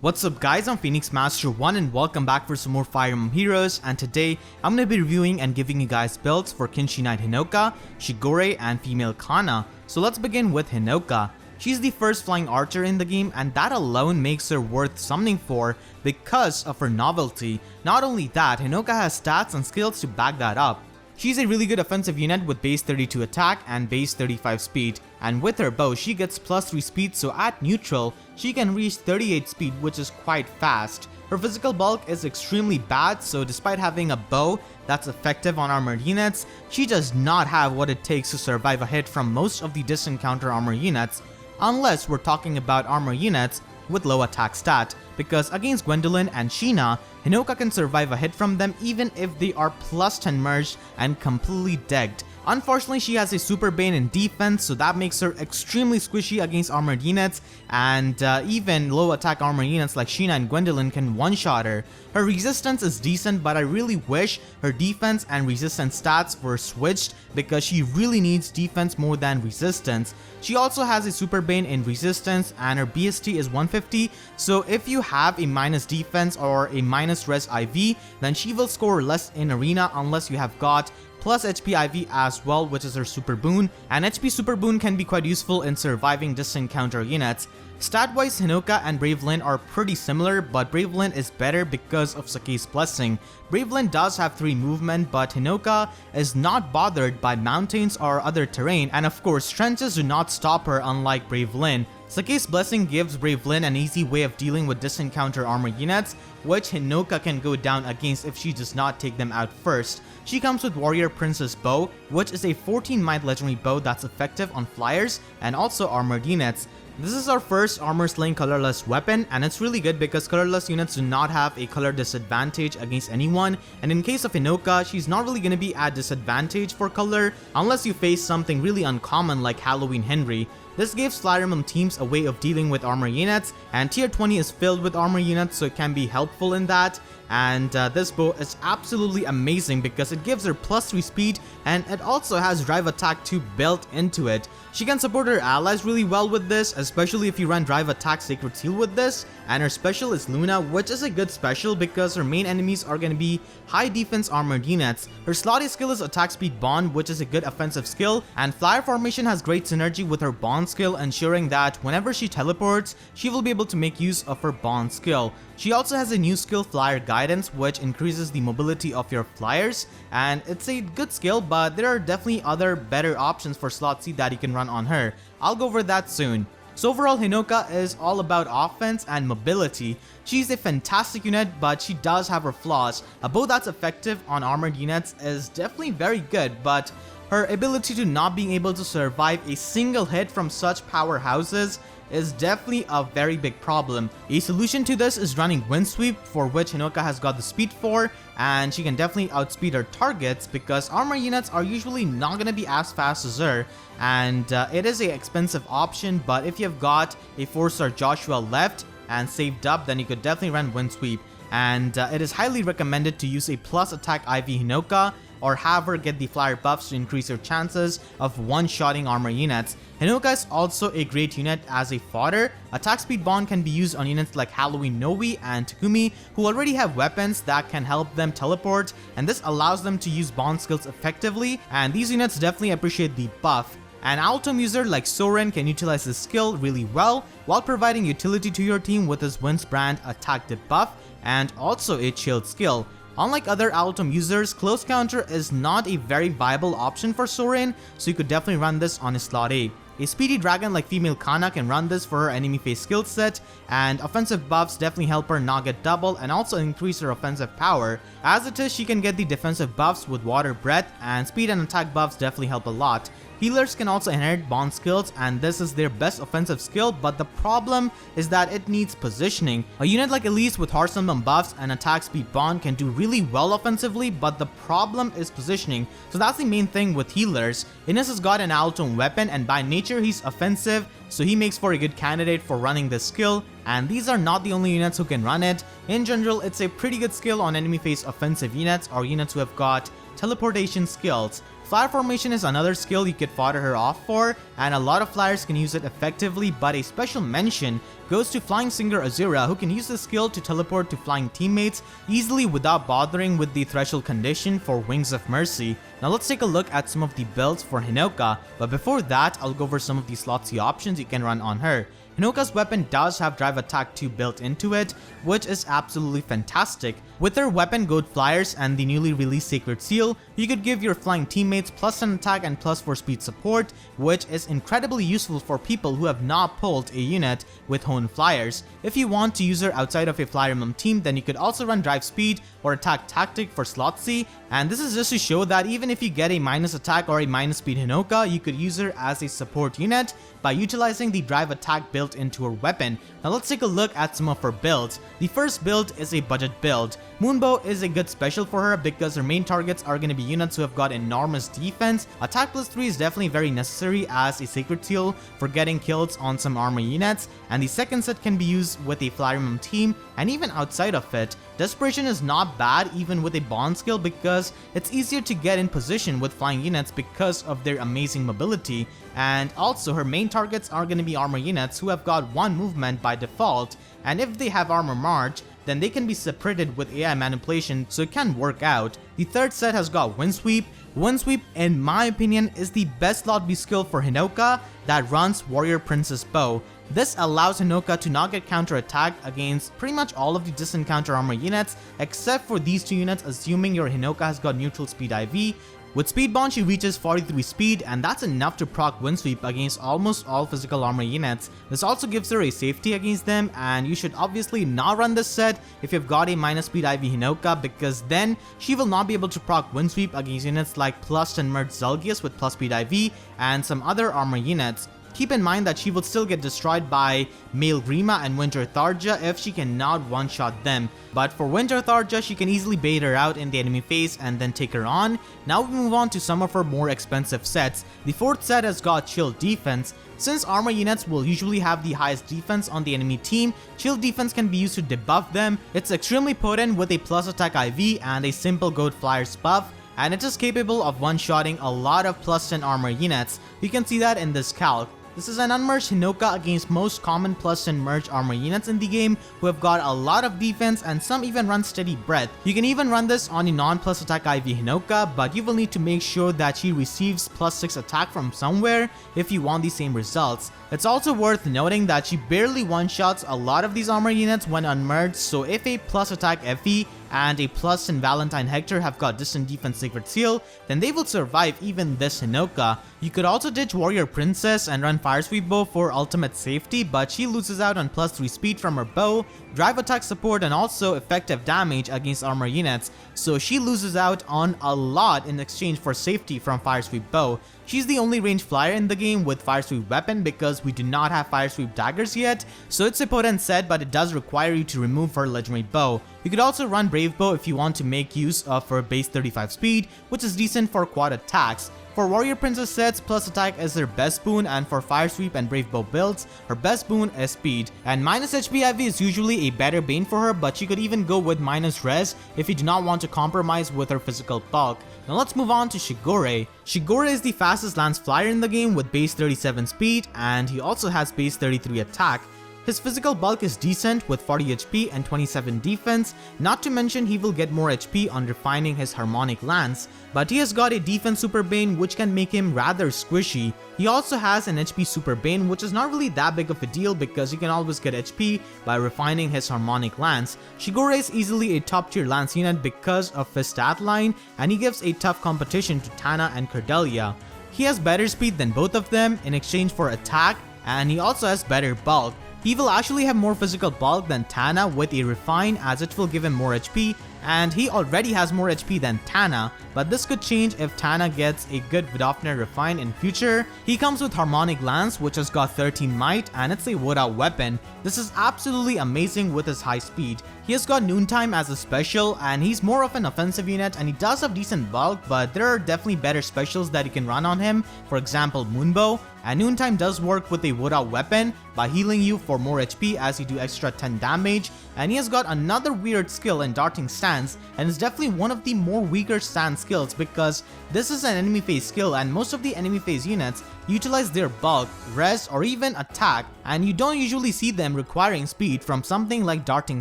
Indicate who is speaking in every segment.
Speaker 1: What's up guys, I'm Phoenix Master 1 and welcome back for some more Fire Emblem heroes, and today I'm going to be reviewing and giving you guys builds for Kinshi Knight Hinoka, Shigure, and Female Kana. So let's begin with Hinoka. She's the first flying archer in the game, and that alone makes her worth summoning for because of her novelty. Not only that, Hinoka has stats and skills to back that up. She's a really good offensive unit with base 32 attack and base 35 speed, and with her bow she gets plus 3 speed, so at neutral she can reach 38 speed, which is quite fast. Her physical bulk is extremely bad, so despite having a bow that's effective on armored units, she does not have what it takes to survive a hit from most of the distant counter armor units, unless we're talking about armor units with low attack stat, because against Gwendolyn and Sheena, Hinoka can survive a hit from them even if they are plus 10 merged and completely decked. Unfortunately, she has a super bane in defense, so that makes her extremely squishy against armored units, and even low attack armor units like Sheena and Gwendolyn can one-shot her. Her resistance is decent, but I really wish her defense and resistance stats were switched because she really needs defense more than resistance. She also has a super bane in resistance and her BST is 150, so if you have a minus defense or a minus res IV, then she will score less in arena unless you have got plus HP IV as well, which is her super boon, and HP super boon can be quite useful in surviving distant counter units. Stat-wise, Hinoka and Bravelyn are pretty similar, but Bravelyn is better because of Sake's blessing. Bravelyn does have 3 movement, but Hinoka is not bothered by mountains or other terrain, and of course trenches do not stop her unlike Bravelyn. Sake's blessing gives Bravelyn an easy way of dealing with distant counter armor units, which Hinoka can go down against if she does not take them out first. She comes with Warrior Princess Bow, which is a 14 might legendary bow that's effective on flyers and also armored units. This is our first armor slaying colorless weapon, and it's really good because colorless units do not have a color disadvantage against anyone, and in case of Hinoka, she's not really going to be at disadvantage for color unless you face something really uncommon like Halloween Henry. This gives Fire Emblem teams a way of dealing with armor units, and tier 20 is filled with armor units, so it can be helpful in that. And this bow is absolutely amazing because it gives her plus 3 speed, and it also has drive attack 2 built into it. She can support her allies really well with this, especially if you run drive attack Sacred Seal with this, and her special is Luna, which is a good special because her main enemies are going to be high defense armored units. Her slotty skill is attack speed bond, which is a good offensive skill, and flyer formation has great synergy with her bond skill, ensuring that whenever she teleports, she will be able to make use of her bond skill. She also has a new skill, Flyer Guidance, which increases the mobility of your flyers, and it's a good skill, but there are definitely other better options for slot C that you can run on her. I'll go over that soon. So overall, Hinoka is all about offense and mobility. She's a fantastic unit, but she does have her flaws. A bow that's effective on armored units is definitely very good, but her ability to not being able to survive a single hit from such powerhouses is definitely a very big problem. A solution to this is running Wind Sweep, for which Hinoka has got the speed for, and she can definitely outspeed her targets because armor units are usually not going to be as fast as her, and it is an expensive option, but if you've got a 4-star Joshua left and saved up, then you could definitely run Wind Sweep, and it is highly recommended to use a plus attack IV Hinoka or have her get the flyer buffs to increase her chances of one-shotting armor units. Hinoka is also a great unit as a fodder. Attack speed bond can be used on units like Halloween Noe and Takumi, who already have weapons that can help them teleport, and this allows them to use bond skills effectively, and these units definitely appreciate the buff. An Altum user like Soren can utilize this skill really well while providing utility to your team with his Windsbrand attack debuff and also a shield skill. Unlike other Altum users, Close Counter is not a very viable option for Soren, so you could definitely run this on his slot A. A speedy dragon like Female Kana can run this for her enemy face skill set, and offensive buffs definitely help her not get double and also increase her offensive power. As it is, she can get the defensive buffs with Water Breath, and speed and attack buffs definitely help a lot. Healers can also inherit bond skills, and this is their best offensive skill, but the problem is that it needs positioning. A unit like Elise with Horse Emblem buffs and attack speed bond can do really well offensively, but the problem is positioning, so that's the main thing with healers. Ines has got an Altum weapon, and by nature he's offensive, so he makes for a good candidate for running this skill, and these are not the only units who can run it. In general, it's a pretty good skill on enemy face offensive units or units who have got teleportation skills. Flyer formation is another skill you could fodder her off for, and a lot of flyers can use it effectively, but a special mention goes to flying singer Azura, who can use the skill to teleport to flying teammates easily without bothering with the threshold condition for Wings of Mercy. Now let's take a look at some of the builds for Hinoka, but before that I'll go over some of the slotsy options you can run on her. Hinoka's weapon does have Drive Attack 2 built into it, which is absolutely fantastic. With her weapon, Goat Flyers, and the newly released Sacred Seal, you could give your flying teammates +10 attack and +4 speed support, which is incredibly useful for people who have not pulled a unit with Hone Flyers. If you want to use her outside of a Fire Emblem team, then you could also run Drive Speed or Attack Tactic for slotsy, and this is just to show that even if you get a minus attack or a minus speed Hinoka, you could use her as a support unit by utilizing the Drive Attack built into her weapon. Now let's take a look at some of her builds. The first build is a budget build. Moonbow is a good special for her because her main targets are going to be units who have got enormous defense. Attack +3 is definitely very necessary as a Sacred Seal for getting kills on some armor units, and the second set can be used with a Fire Emblem team and even outside of it. Desperation is not bad even with a bond skill because it's easier to get in position with flying units because of their amazing mobility, and also her main targets are going to be armor units who have got 1 movement by default, and if they have armor march, then they can be separated with AI manipulation, so it can work out. The third set has got Wind Sweep. Wind Sweep, in my opinion, is the best lot B skill for Hinoka that runs Warrior Princess Bow. This allows Hinoka to not get counter-attacked against pretty much all of the distant counter armor units, except for these 2 units, assuming your Hinoka has got neutral speed IV. With Speed Bond, she reaches 43 speed, and that's enough to proc Wind Sweep against almost all physical armor units. This also gives her a safety against them, and you should obviously not run this set if you've got a minus speed IV Hinoka, because then she will not be able to proc Wind Sweep against units like +10 Merge Zelgius with plus speed IV and some other armor units. Keep in mind that she will still get destroyed by Male Grima and Winter Tharja if she cannot one-shot them. But for Winter Tharja, she can easily bait her out in the enemy phase and then take her on. Now we move on to some of her more expensive sets. The fourth set has got Chill Defense. Since armor units will usually have the highest defense on the enemy team, Chill Defense can be used to debuff them. It's extremely potent with a plus attack IV and a simple Goat Flyers buff, and it is capable of one-shotting a lot of +10 armor units. You can see that in this calc. This is an unmerged Hinoka against most common +10 merged armor units in the game who have got a lot of defense, and some even run Steady Breath. You can even run this on a non-plus attack IV Hinoka, but you will need to make sure that she receives +6 attack from somewhere if you want the same results. It's also worth noting that she barely one-shots a lot of these armor units when unmerged, so if a plus attack FE and a +10 Valentine Hector have got distant defense Sacred Seal, then they will survive even this Hinoka. You could also ditch Warrior Princess and run Fire Sweep Bow for ultimate safety, but she loses out on +3 speed from her bow, drive attack support, and also effective damage against armor units, so she loses out on a lot in exchange for safety from Fire Sweep Bow. She's the only ranged flyer in the game with Fire Sweep weapon because we do not have Fire Sweep daggers yet, so it's a potent set, but it does require you to remove her legendary bow. You could also run Brave Bow if you want to make use of her base 35 speed, which is decent for quad attacks. For Warrior Princess sets, plus attack is her best boon, and for Fire Sweep and Brave Bow builds, her best boon is speed. And minus HP IV is usually a better bane for her, but she could even go with minus res if you do not want to compromise with her physical bulk. Now let's move on to Shigure. Shigure is the fastest lance flyer in the game with base 37 speed, and he also has base 33 attack. His physical bulk is decent with 40 HP and 27 defense, not to mention he will get more HP on refining his harmonic lance, but he has got a defense super bane which can make him rather squishy. He also has an HP super bane, which is not really that big of a deal because he can always get HP by refining his harmonic lance. Shigure is easily a top tier lance unit because of his stat line, and he gives a tough competition to Tana and Cordelia. He has better speed than both of them in exchange for attack, and he also has better bulk. He will actually have more physical bulk than Tana with a refine, as it will give him more HP, and he already has more HP than Tana, but this could change if Tana gets a good Vidofner refine in future. He comes with Harmonic Lance, which has got 13 might, and it's a wood out weapon. This is absolutely amazing with his high speed. He has got Noontime as a special, and he's more of an offensive unit, and he does have decent bulk, but there are definitely better specials that you can run on him, for example Moonbow. And Noontime does work with a wood out weapon by healing you for more HP as you do extra 10 damage, and he has got another weird skill in Darting Stance stance, and is definitely one of the more weaker stance skills because this is an enemy phase skill and most of the enemy phase units utilize their bulk, rest, or even attack, and you don't usually see them requiring speed from something like darting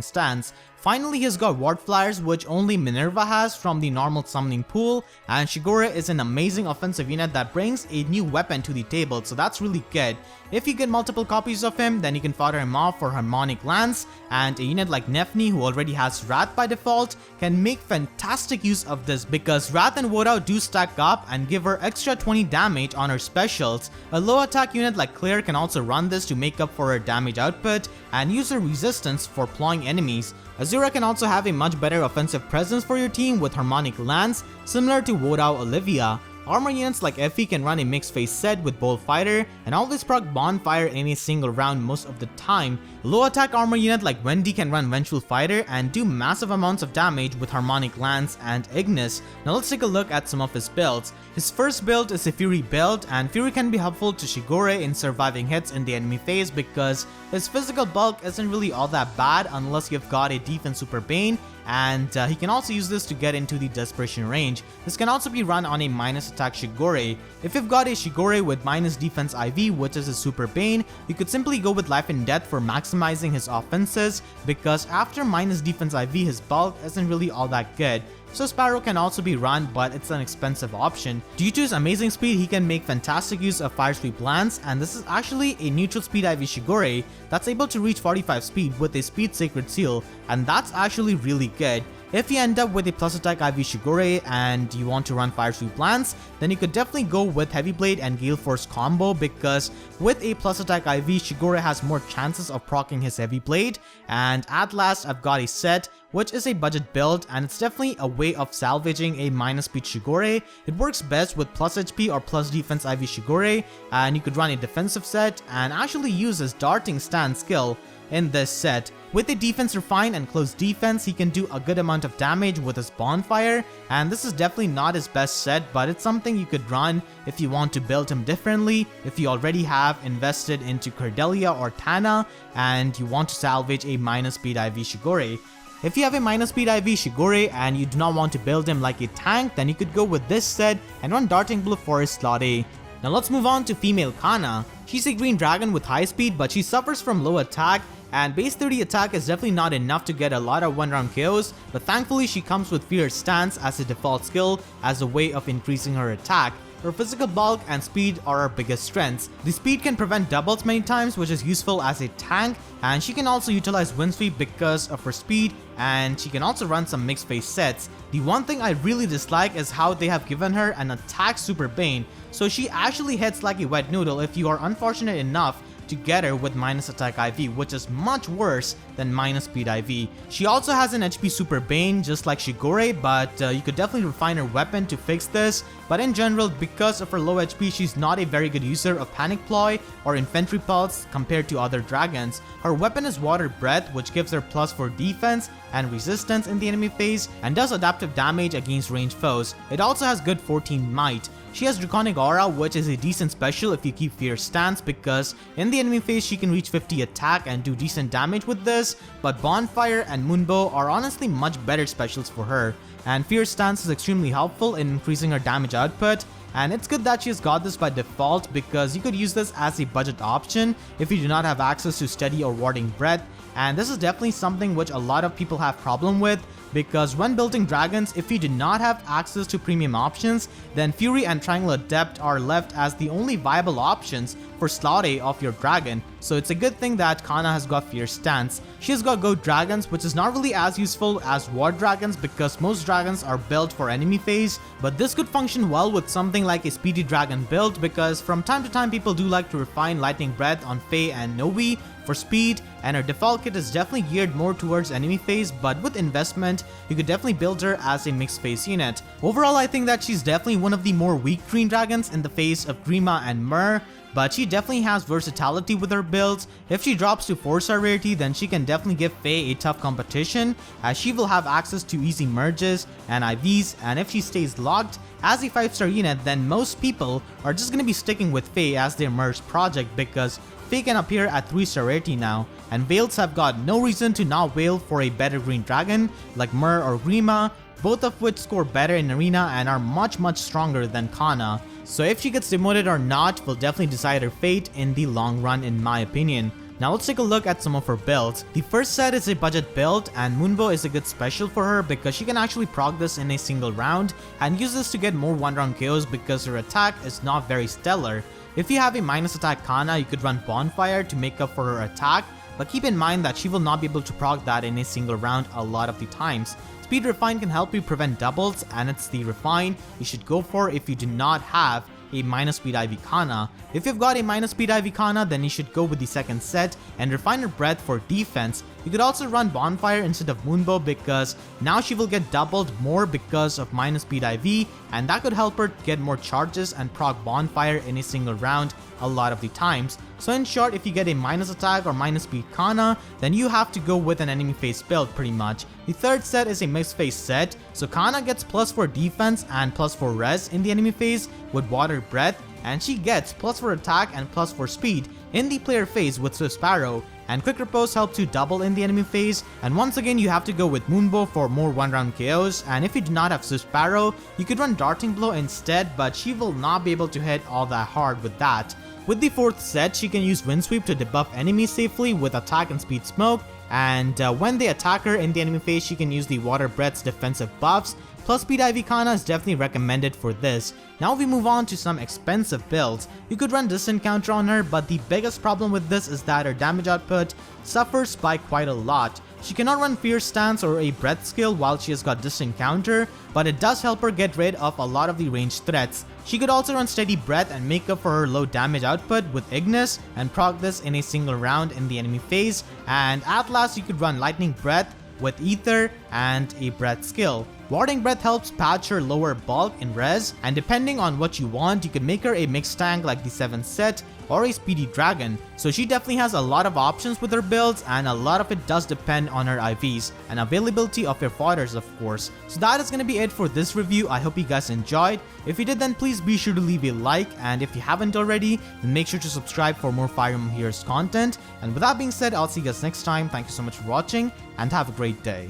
Speaker 1: stance. Finally, he's got ward flyers, which only Minerva has from the normal summoning pool, and Shigure is an amazing offensive unit that brings a new weapon to the table, so that's really good. If you get multiple copies of him, then you can fodder him off for Harmonic Lance, and a unit like Nefni, who already has Wrath by default, can make fantastic use of this because Wrath and Wodao do stack up and give her extra 20 damage on her specials. A low attack unit like Claire can also run this to make up for her damage output and use her resistance for plowing enemies. Azura can also have a much better offensive presence for your team with Harmonic Lance, similar to Wodao Olivia. Armor units like Effie can run a mixed phase set with Bold Fighter and always proc Bonfire in a single round most of the time. A low attack armor unit like Wendy can run Vengeful Fighter and do massive amounts of damage with Harmonic Lance and Ignis. Now let's take a look at some of his builds. His first build is a Fury build, and Fury can be helpful to Shigure in surviving hits in the enemy phase because his physical bulk isn't really all that bad unless you've got a defense super bane, and he can also use this to get into the desperation range. This can also be run on a minus attack Shigure. If you've got a Shigure with minus defense IV, which is a super bane, you could simply go with life and death for maximizing his offenses because after minus defense IV his bulk isn't really all that good. So Sparrow can also be run, but it's an expensive option. Due to his amazing speed, he can make fantastic use of Fire Sweep Lance, and this is actually a neutral speed IV Shigure that's able to reach 45 speed with a speed Sacred Seal, and that's actually really good. If you end up with a plus attack IV Shigure and you want to run Fire Sweep Lance, then you could definitely go with Heavy Blade and Gale Force combo because with a plus attack IV, Shigure has more chances of proccing his Heavy Blade. And at last, I've got a set which is a budget build, and it's definitely a way of salvaging a minus speed Shigure. It works best with plus HP or plus defense IV Shigure, and you could run a defensive set and actually use his darting stance skill in this set. With a defense refine and close defense, he can do a good amount of damage with his bonfire, and this is definitely not his best set, but it's something you could run if you want to build him differently, if you already have invested into Cordelia or Tana and you want to salvage a minus speed IV Shigure. If you have a minus speed IV Shigure and you do not want to build him like a tank, then you could go with this set and run Darting Blue for his slot A. Now let's move on to Female Kana. She's a green dragon with high speed, but she suffers from low attack, and base 30 attack is definitely not enough to get a lot of one round KOs, but thankfully she comes with Fierce Stance as a default skill as a way of increasing her attack. Her physical bulk and speed are her biggest strengths. The speed can prevent doubles many times, which is useful as a tank, and she can also utilize Wind Sweep because of her speed, and she can also run some mixed phase sets. The one thing I really dislike is how they have given her an attack super bane, so she actually hits like a wet noodle if you are unfortunate enough to get her with minus attack IV, which is much worse than minus speed IV. She also has an HP super bane just like Shigure, but you could definitely refine her weapon to fix this. But in general, because of her low HP, she's not a very good user of Panic Ploy or Infantry Pulse compared to other dragons. Her weapon is Water Breath, which gives her plus 4 defense and resistance in the enemy phase and does adaptive damage against ranged foes. It also has good 14 might. She has Draconic Aura, which is a decent special if you keep Fierce Stance because in the enemy phase she can reach 50 attack and do decent damage with this, but Bonfire and Moonbow are honestly much better specials for her. And Fierce Stance is extremely helpful in increasing her damage output, and it's good that she's got this by default because you could use this as a budget option if you do not have access to Steady or Warding Breath, and this is definitely something which a lot of people have problem with because when building dragons, if you do not have access to premium options, then Fury and Triangle Adept are left as the only viable options for slot A of your dragon. So it's a good thing that Kana has got Fierce Stance. She has got Goat Dragons, which is not really as useful as War Dragons because most dragons are built for enemy phase, but this could function well with something like a Speedy Dragon build because from time to time people do like to refine Lightning Breath on Faye and Novi for speed, and her default kit is definitely geared more towards enemy phase, but with investment, you could definitely build her as a mixed phase unit. Overall, I think that she's definitely one of the more weak green dragons in the face of Grima and Myrrh, but she definitely has versatility with her builds. If she drops to 4-star rarity, then she can definitely give Faye a tough competition as she will have access to easy merges and IVs, and if she stays locked as a 5-star unit, then most people are just going to be sticking with Faye as their merge project because Faye can appear at 3-star rarity now, and Veils have got no reason to not wail for a better green dragon like Myrrh or Grima, both of which score better in arena and are much stronger than Kana. So if she gets demoted or not will definitely decide her fate in the long run in my opinion. Now let's take a look at some of her builds. The first set is a budget build, and Moonbow is a good special for her because she can actually proc this in a single round and use this to get more one round KOs because her attack is not very stellar. If you have a minus attack Kana, you could run Bonfire to make up for her attack, but keep in mind that she will not be able to proc that in a single round a lot of the times. Speed Refine can help you prevent doubles, and it's the Refine you should go for if you do not have a minus speed IV Kana. If you've got a minus speed IV Kana, then you should go with the second set and Refiner Breath for defense. You could also run Bonfire instead of Moonbow because now she will get doubled more because of minus speed IV, and that could help her get more charges and proc Bonfire in a single round a lot of the times. So in short, if you get a minus attack or minus speed Kana, then you have to go with an enemy phase build pretty much. The third set is a mixed phase set, so Kana gets +4 defense and +4 res in the enemy phase with Water Breath, and she gets +4 attack and +4 speed in the player phase with Swift Sparrow, and Quick Repose helps you double in the enemy phase. And once again, you have to go with Moonbow for more one round KOs, and if you do not have Swift Sparrow, you could run Darting Blow instead, but she will not be able to hit all that hard with that. With the fourth set, she can use Wind Sweep to debuff enemies safely with attack and speed smoke, and when they attack her in the enemy phase, she can use the Water Breath's defensive buffs. Plus Speed IV Kana is definitely recommended for this. Now we move on to some expensive builds. You could run Distant Counter on her, but the biggest problem with this is that her damage output suffers by quite a lot. She cannot run Fierce Stance or a Breath skill while she has got Distant Counter, but it does help her get rid of a lot of the ranged threats. She could also run Steady Breath and make up for her low damage output with Ignis and proc this in a single round in the enemy phase, and at last you could run Lightning Breath with Ether and a Breath skill. Warding Breath helps patch her lower bulk in res, and depending on what you want, you can make her a mixed tank like the 7th set or a speedy dragon. So she definitely has a lot of options with her builds, and a lot of it does depend on her IVs and availability of your fodders, of course. So that is going to be it for this review. I hope you guys enjoyed. If you did, then please be sure to leave a like, and if you haven't already, then make sure to subscribe for more Fire Emblem Heroes content. And with that being said, I'll see you guys next time. Thank you so much for watching, and have a great day.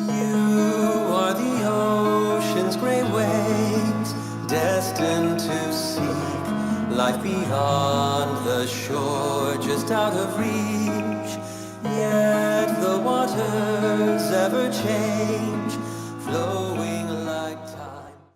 Speaker 2: You are the ocean's gray waves, destined to seek life beyond the shore, just out of reach. Yet the waters ever change, flowing